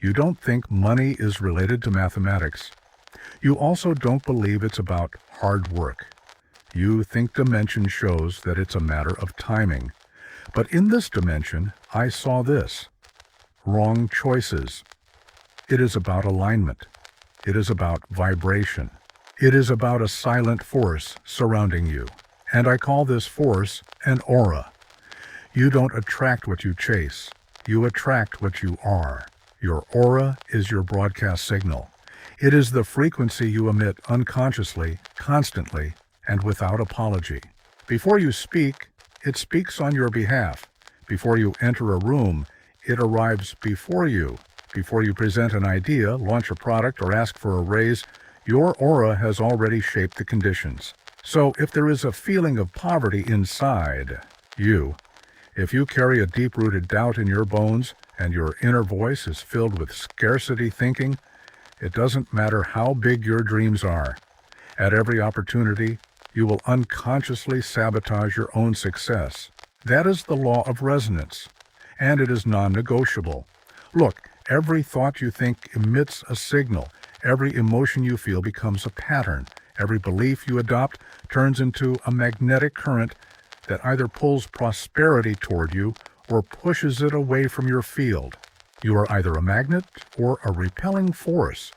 You don't think money is related to mathematics. You also don't believe it's about hard work. You think dimension shows that it's a matter of timing. But in this dimension, I saw this. Wrong choices. It is about alignment. It is about vibration. It is about a silent force surrounding you. And I call this force an aura. You don't attract what you chase. You attract what you are. Your aura is your broadcast signal. It is the frequency you emit unconsciously, constantly, and without apology. Before you speak, it speaks on your behalf. Before you enter a room, it arrives before you. Before you present an idea, launch a product, or ask for a raise, your aura has already shaped the conditions. So if there is a feeling of poverty inside you, if you carry a deep-rooted doubt in your bones and your inner voice is filled with scarcity thinking, it doesn't matter how big your dreams are. At every opportunity, you will unconsciously sabotage your own success. That is the law of resonance, and it is non-negotiable. Look, every thought you think emits a signal. Every emotion you feel becomes a pattern. Every belief you adopt turns into a magnetic current that either pulls prosperity toward you or pushes it away from your field. You are either a magnet or a repelling force.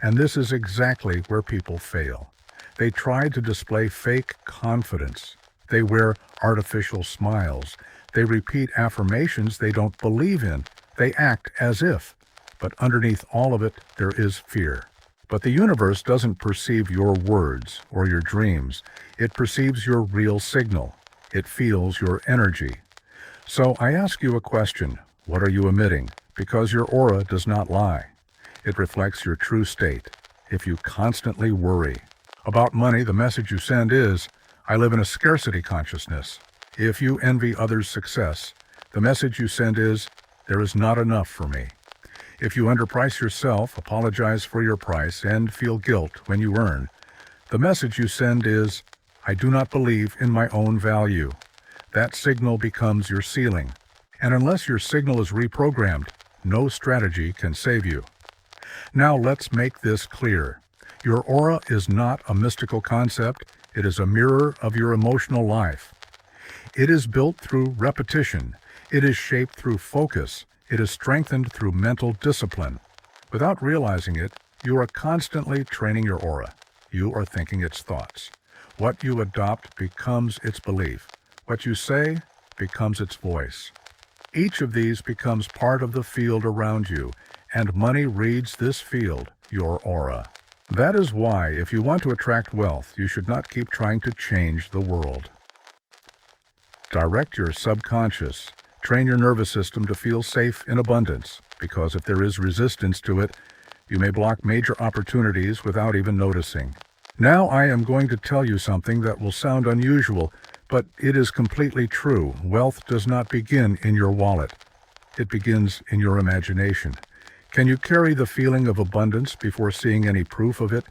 And this is exactly where people fail. They try to display fake confidence. They wear artificial smiles. They repeat affirmations they don't believe in. They act as if. But underneath all of it, there is fear. But the universe doesn't perceive your words or your dreams. It perceives your real signal. It feels your energy. So I ask you a question. What are you emitting? Because your aura does not lie. It reflects your true state. If you constantly worry about money, the message you send is, I live in a scarcity consciousness. If you envy others' success, the message you send is, there is not enough for me. If you underprice yourself, apologize for your price, and feel guilt when you earn, the message you send is, I do not believe in my own value. That signal becomes your ceiling. And unless your signal is reprogrammed, no strategy can save you. Now let's make this clear. Your aura is not a mystical concept. It is a mirror of your emotional life. It is built through repetition. It is shaped through focus. It is strengthened through mental discipline. Without realizing it, you are constantly training your aura. You are thinking its thoughts. What you adopt becomes its belief. What you say becomes its voice. Each of these becomes part of the field around you, and money reads this field, your aura. That is why, if you want to attract wealth, you should not keep trying to change the world. Direct your subconscious. Train your nervous system to feel safe in abundance, because if there is resistance to it, you may block major opportunities without even noticing. Now I am going to tell you something that will sound unusual, but it is completely true. Wealth does not begin in your wallet. It begins in your imagination. Can you carry the feeling of abundance before seeing any proof of it?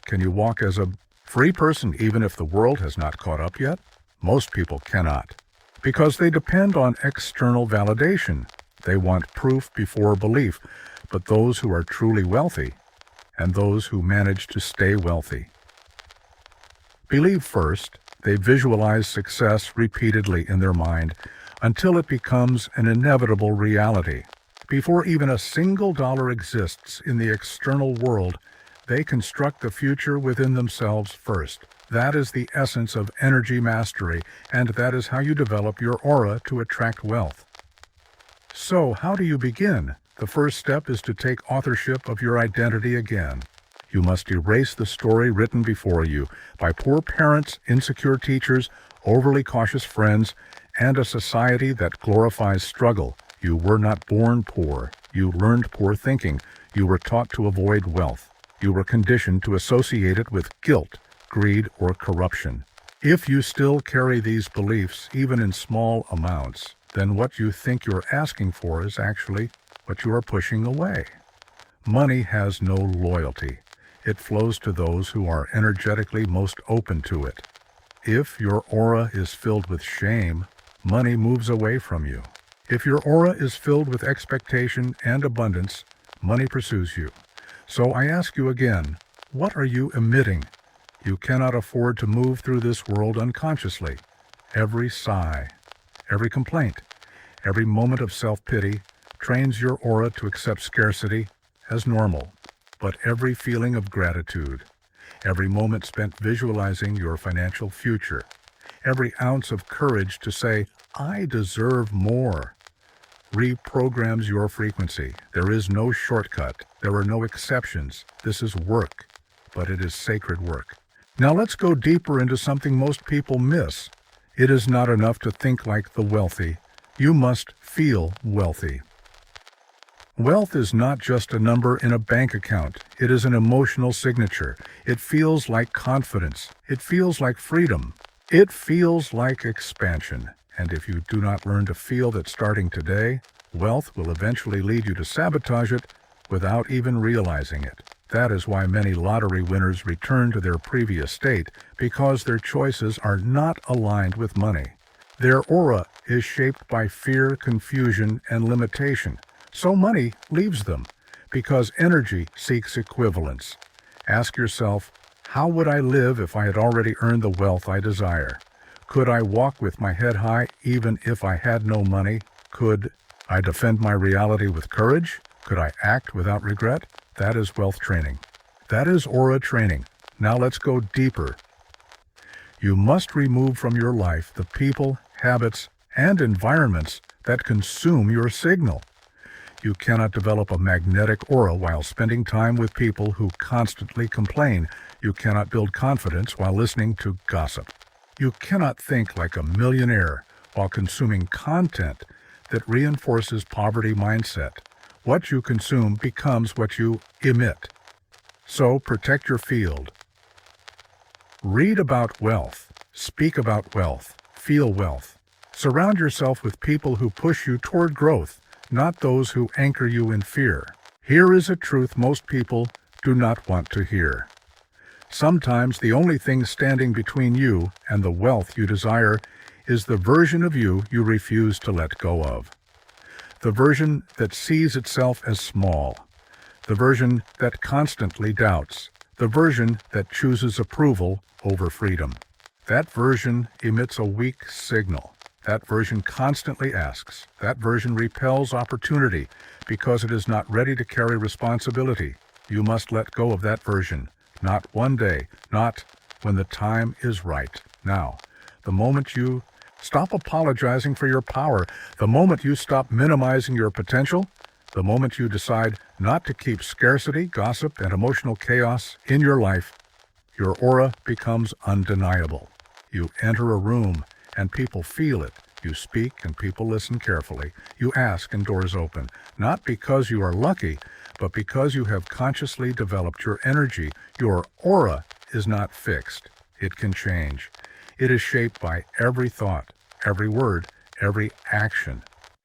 Can you walk as a free person even if the world has not caught up yet? Most people cannot, because they depend on external validation. They want proof before belief. But those who are truly wealthy, and those who manage to stay wealthy, believe first. They visualize success repeatedly in their mind until it becomes an inevitable reality. Before even a single dollar exists in the external world, they construct the future within themselves first. That is the essence of energy mastery, and that is how you develop your aura to attract wealth. So, how do you begin? The first step is to take authorship of your identity again. You must erase the story written before you by poor parents, insecure teachers, overly cautious friends, and a society that glorifies struggle. You were not born poor. You learned poor thinking. You were taught to avoid wealth. You were conditioned to associate it with guilt, greed, or corruption. If you still carry these beliefs, even in small amounts, then what you think you're asking for is actually what you are pushing away. Money has no loyalty. It flows to those who are energetically most open to it. If your aura is filled with shame, money moves away from you. If your aura is filled with expectation and abundance, Money pursues you. So I ask you again, what are you emitting? You cannot afford to move through this world unconsciously. Every sigh, every complaint, every moment of self-pity trains your aura to accept scarcity as normal. But every feeling of gratitude, every moment spent visualizing your financial future, every ounce of courage to say, I deserve more, reprograms your frequency. There is no shortcut. There are no exceptions. This is work, but it is sacred work. Now let's go deeper into something most people miss. It is not enough to think like the wealthy. You must feel wealthy. Wealth is not just a number in a bank account. It is an emotional signature. It feels like confidence. It feels like freedom. It feels like expansion. And if you do not learn to feel that starting today, wealth will eventually lead you to sabotage it without even realizing it. That is why many lottery winners return to their previous state, because their choices are not aligned with money. Their aura is shaped by fear, confusion, and limitation. So money leaves them, because energy seeks equivalence. Ask yourself, how would I live if I had already earned the wealth I desire? Could I walk with my head high even if I had no money? Could I defend my reality with courage? Could I act without regret? That is wealth training. That is aura training. Now let's go deeper. You must remove from your life the people, habits, and environments that consume your signal. You cannot develop a magnetic aura while spending time with people who constantly complain. You cannot build confidence while listening to gossip. You cannot think like a millionaire while consuming content that reinforces poverty mindset. What you consume becomes what you emit. So protect your field. Read about wealth. Speak about wealth. Feel wealth. Surround yourself with people who push you toward growth, not those who anchor you in fear. Here is a truth most people do not want to hear. Sometimes the only thing standing between you and the wealth you desire is the version of you you refuse to let go of. The version that sees itself as small. The version that constantly doubts. The version that chooses approval over freedom. That version emits a weak signal. That version constantly asks. That version repels opportunity because it is not ready to carry responsibility. You must let go of that version. Not one day, not when the time is right. Now, the moment you stop apologizing for your power, the moment you stop minimizing your potential, the moment you decide not to keep scarcity, gossip, and emotional chaos in your life, your aura becomes undeniable. You enter a room and people feel it. You speak and people listen carefully. You ask and doors open, not because you are lucky, but because you have consciously developed your energy. Your aura is not fixed. It can change. It is shaped by every thought, every word, every action.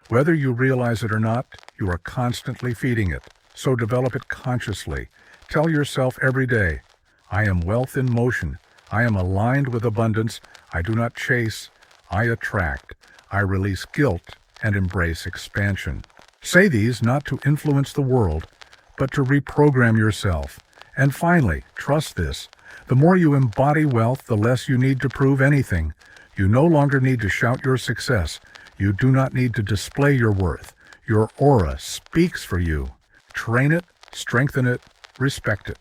Whether you realize it or not, you are constantly feeding it. So develop it consciously. Tell yourself every day, I am wealth in motion. I am aligned with abundance. I do not chase. I attract. I release guilt and embrace expansion. Say these not to influence the world, but to reprogram yourself. And finally, trust this. The more you embody wealth, the less you need to prove anything. You no longer need to shout your success. You do not need to display your worth. Your aura speaks for you. Train it, strengthen it, respect it.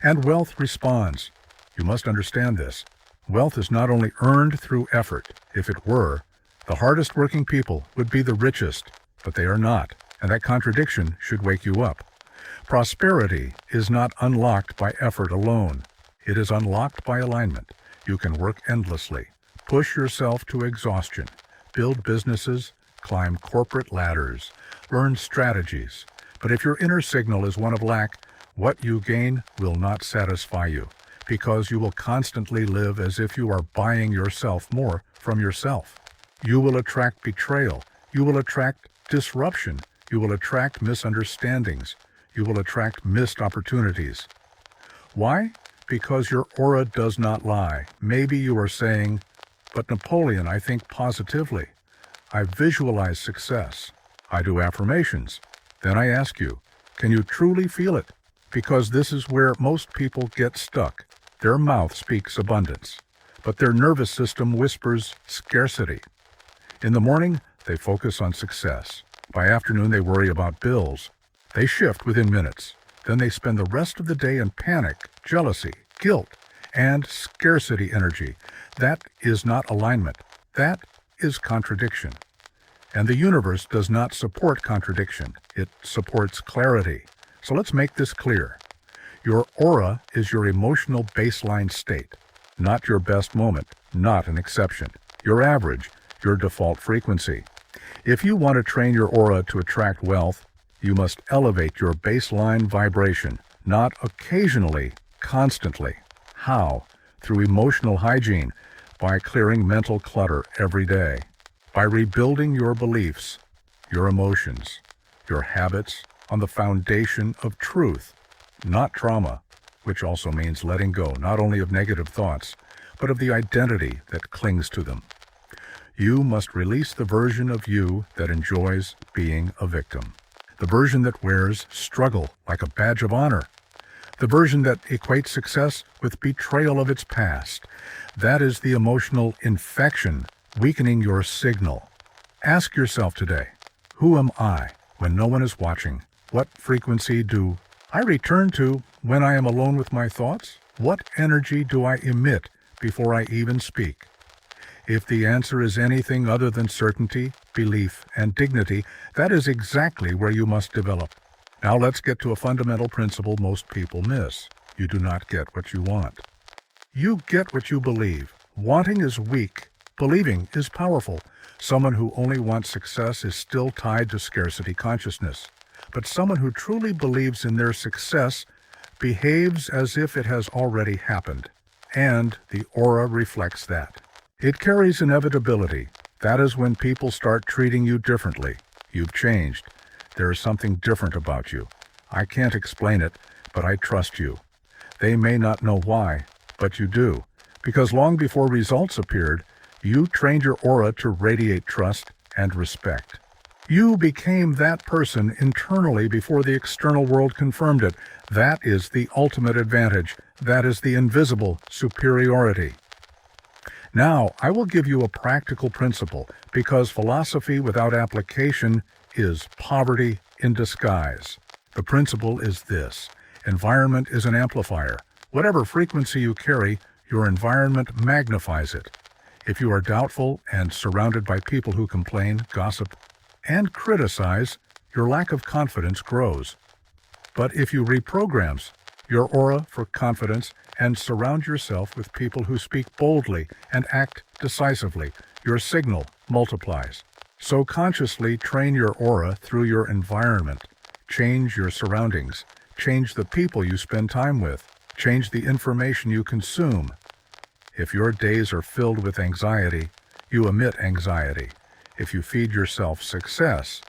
And wealth responds. You must understand this. Wealth is not only earned through effort. If it were, the hardest working people would be the richest, but they are not, and that contradiction should wake you up. Prosperity is not unlocked by effort alone. It is unlocked by alignment. You can work endlessly, push yourself to exhaustion, build businesses, climb corporate ladders, learn strategies. But if your inner signal is one of lack, what you gain will not satisfy you, because you will constantly live as if you are buying yourself more from yourself. You will attract betrayal. You will attract disruption. You will attract misunderstandings. You will attract missed opportunities. Why? Because your aura does not lie. Maybe you are saying, but Napoleon, I think positively. I visualize success. I do affirmations. Then I ask you, Can you truly feel it? Because this is where most people get stuck. Their mouth speaks abundance, but their nervous system whispers scarcity. In the morning, they focus on success. By afternoon, they worry about bills. They shift within minutes. Then they spend the rest of the day in panic, jealousy, guilt, and scarcity energy. That is not alignment. That is contradiction. And the universe does not support contradiction. It supports clarity. So let's make this clear. Your aura is your emotional baseline state, not your best moment, not an exception. Your average, your default frequency. If you want to train your aura to attract wealth, you must elevate your baseline vibration, not occasionally, constantly. How? Through emotional hygiene, by clearing mental clutter every day, by rebuilding your beliefs, your emotions, your habits on the foundation of truth, not trauma, which also means letting go not only of negative thoughts, but of the identity that clings to them. You must release the version of you that enjoys being a victim, the version that wears struggle like a badge of honor, the version that equates success with betrayal of its past. That is the emotional infection weakening your signal. Ask yourself today, who am I when no one is watching? What frequency do I return to when I am alone with my thoughts? What energy do I emit before I even speak? If the answer is anything other than certainty, belief, and dignity, that is exactly where you must develop. Now let's get to a fundamental principle most people miss. You do not get what you want. You get what you believe. Wanting is weak. Believing is powerful. Someone who only wants success is still tied to scarcity consciousness. But someone who truly believes in their success behaves as if it has already happened. And the aura reflects that. It carries inevitability. That is when people start treating you differently. You've changed. There is something different about you. I can't explain it, but I trust you. They may not know why, but you do. Because long before results appeared, you trained your aura to radiate trust and respect. You became that person internally before the external world confirmed it. That is the ultimate advantage. That is the invisible superiority. Now, I will give you a practical principle, because philosophy without application is poverty in disguise. The principle is this: environment is an amplifier. Whatever frequency you carry, your environment magnifies it. If you are doubtful and surrounded by people who complain, gossip, and criticize, your lack of confidence grows. But if you reprogram your aura for confidence and surround yourself with people who speak boldly and act decisively, your signal multiplies. So consciously train your aura through your environment. Change your surroundings. Change the people you spend time with. Change the information you consume. If your days are filled with anxiety, you emit anxiety. If you feed yourself success,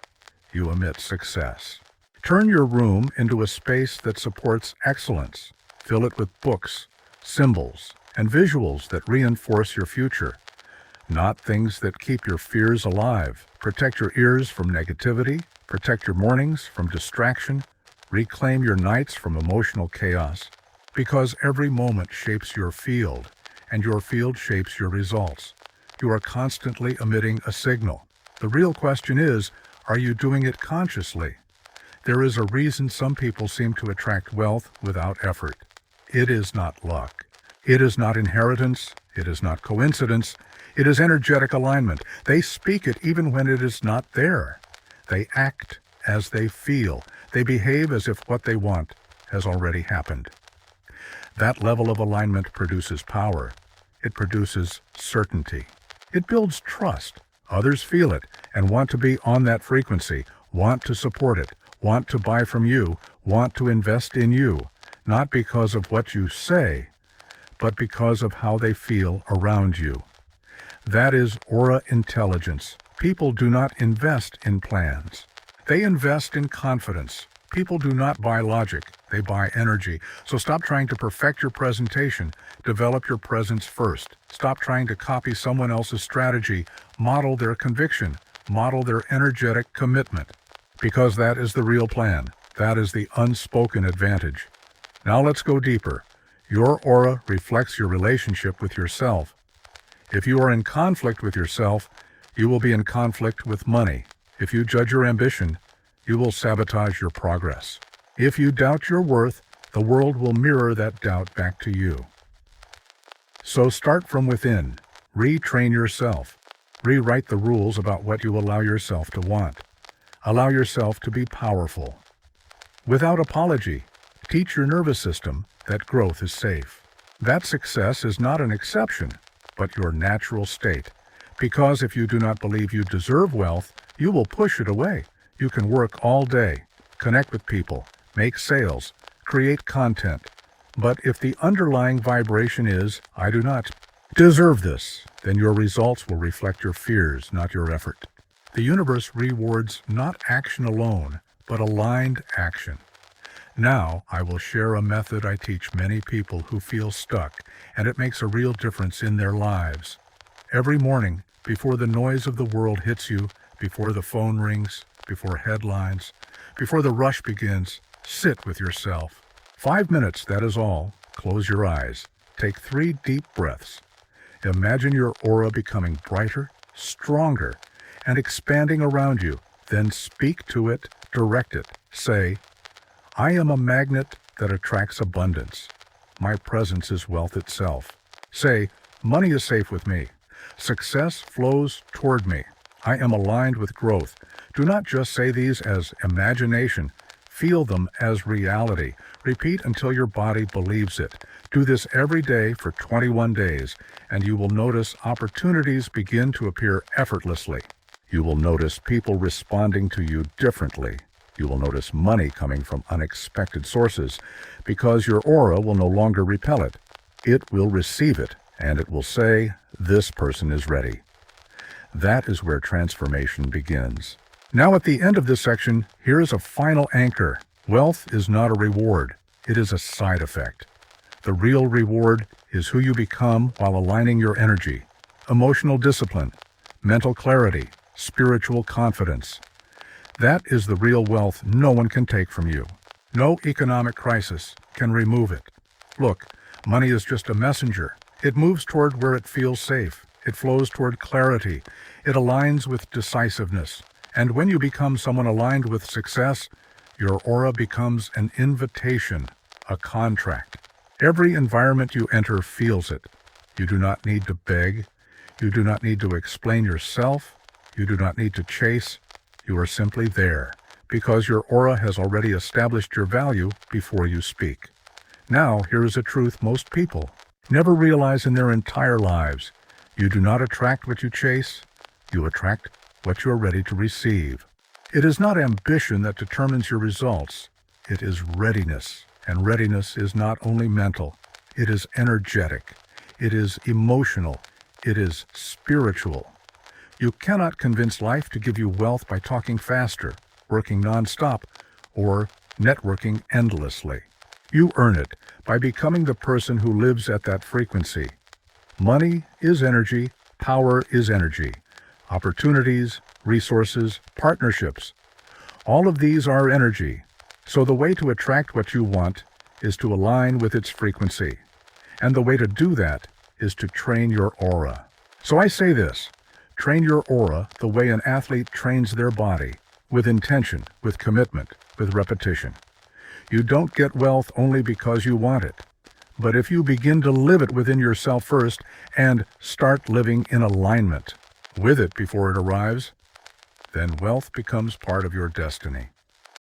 you emit success. Turn your room into a space that supports excellence. Fill it with books, symbols, and visuals that reinforce your future, not things that keep your fears alive. Protect your ears from negativity. Protect your mornings from distraction. Reclaim your nights from emotional chaos, because every moment shapes your field, and your field shapes your results. You are constantly emitting a signal. The real question is, are you doing it consciously? There is a reason some people seem to attract wealth without effort. It is not luck. It is not inheritance. It is not coincidence. It is energetic alignment. They speak it even when it is not there. They act as they feel. They behave as if what they want has already happened. That level of alignment produces power. It produces certainty. It builds trust. Others feel it and want to be on that frequency, want to support it, want to buy from you, want to invest in you, not because of what you say, but because of how they feel around you. That is aura intelligence. People do not invest in plans. They invest in confidence. People do not buy logic. They buy energy. So stop trying to perfect your presentation. Develop your presence first. Stop trying to copy someone else's strategy. Model their conviction. Model their energetic commitment. Because that is the real plan. That is the unspoken advantage. Now let's go deeper. Your aura reflects your relationship with yourself. If you are in conflict with yourself, you will be in conflict with money. If you judge your ambition, you will sabotage your progress. If you doubt your worth, the world will mirror that doubt back to you. So start from within. Retrain yourself. Rewrite the rules about what you allow yourself to want. Allow yourself to be powerful. Without apology, teach your nervous system that growth is safe. That success is not an exception, but your natural state. Because if you do not believe you deserve wealth, you will push it away. You can work all day, connect with people, make sales, create content. But if the underlying vibration is, I do not deserve this, then your results will reflect your fears, not your effort. The universe rewards not action alone, but aligned action. Now, I will share a method I teach many people who feel stuck, and it makes a real difference in their lives. Every morning, before the noise of the world hits you, before the phone rings, before headlines, before the rush begins, sit with yourself. 5 minutes, that is all. Close your eyes. Take 3 deep breaths. Imagine your aura becoming brighter, stronger, and expanding around you. Then speak to it, direct it. Say, I am a magnet that attracts abundance. My presence is wealth itself. Say, money is safe with me. Success flows toward me. I am aligned with growth. Do not just say these as imagination. Feel them as reality. Repeat until your body believes it. Do this every day for 21 days, and you will notice opportunities begin to appear effortlessly. You will notice people responding to you differently. You will notice money coming from unexpected sources, because your aura will no longer repel it. It will receive it, and it will say, this person is ready. That is where transformation begins. Now at the end of this section, here is a final anchor. Wealth is not a reward. It is a side effect. The real reward is who you become while aligning your energy, emotional discipline, mental clarity, spiritual confidence. That is the real wealth no one can take from you. No economic crisis can remove it. Look, money is just a messenger. It moves toward where it feels safe. It flows toward clarity. It aligns with decisiveness. And when you become someone aligned with success, your aura becomes an invitation, a contract. Every environment you enter feels it. You do not need to beg. You do not need to explain yourself. You do not need to chase. You are simply there, because your aura has already established your value before you speak. Now, here is a truth most people never realize in their entire lives. You do not attract what you chase. You attract what you are ready to receive. It is not ambition that determines your results. It is readiness. And readiness is not only mental. It is energetic. It is emotional. It is spiritual. You cannot convince life to give you wealth by talking faster, working nonstop, or networking endlessly. You earn it by becoming the person who lives at that frequency. Money is energy. Power is energy. Opportunities, resources, partnerships. All of these are energy. So the way to attract what you want is to align with its frequency. And the way to do that is to train your aura. So I say this, train your aura the way an athlete trains their body, with intention, with commitment, with repetition. You don't get wealth only because you want it. But if you begin to live it within yourself first and start living in alignment with it before it arrives, then wealth becomes part of your destiny.